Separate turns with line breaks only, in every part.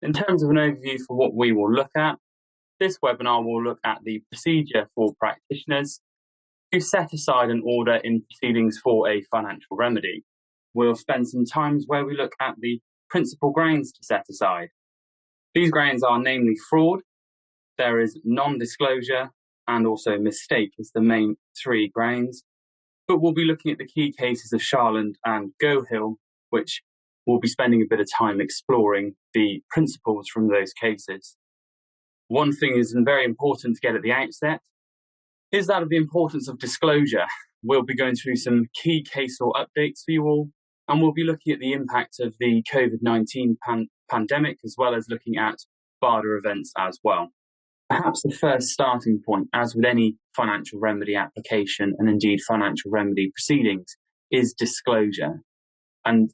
In terms of an overview for what we will look at, this webinar will look at the procedure for practitioners who set aside an order in proceedings for a financial remedy. We'll spend some time where we look at the principal grounds to set aside. These grounds are namely fraud, there is non-disclosure, and also mistake as the main three grounds. But we'll be looking at the key cases of Sharland and Gohill, which we'll be spending a bit of time exploring the principles from those cases. One thing is very important to get at the outset is that of the importance of disclosure. We'll be going through some key case law updates for you all, and we'll be looking at the impact of the COVID-19 pandemic, as well as looking at BARDA events as well. Perhaps the first starting point, as with any financial remedy application and indeed financial remedy proceedings, is disclosure. And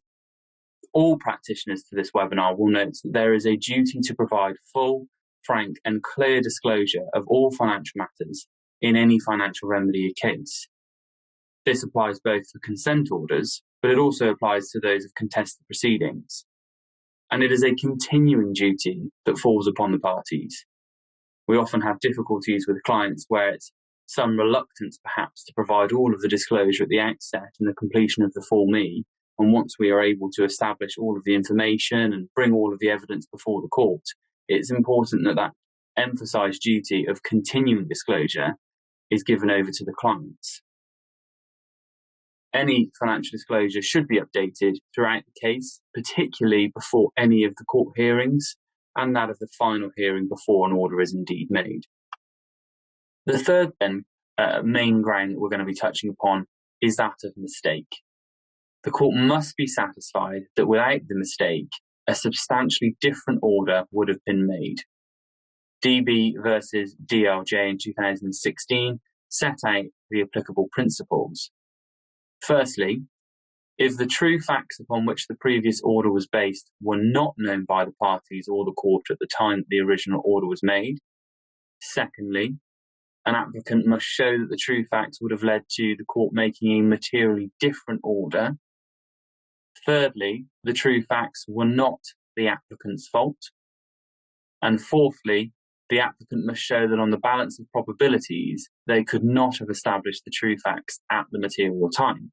all practitioners to this webinar will note that there is a duty to provide full, frank and clear disclosure of all financial matters in any financial remedy case. This applies both for consent orders, but it also applies to those of contested proceedings. And it is a continuing duty that falls upon the parties. We often have difficulties with clients where it's some reluctance perhaps to provide all of the disclosure at the outset and the completion of the Form E. And once we are able to establish all of the information and bring all of the evidence before the court, it's important that that emphasised duty of continuing disclosure is given over to the clients. Any financial disclosure should be updated throughout the case, particularly before any of the court hearings and that of the final hearing before an order is indeed made. The third main ground that we're going to be touching upon is that of mistake. The court must be satisfied that without the mistake, a substantially different order would have been made. DB versus DLJ in 2016 set out the applicable principles. Firstly, if the true facts upon which the previous order was based were not known by the parties or the court at the time that the original order was made. Secondly, an applicant must show that the true facts would have led to the court making a materially different order. Thirdly, the true facts were not the applicant's fault. And fourthly, the applicant must show that on the balance of probabilities, they could not have established the true facts at the material time.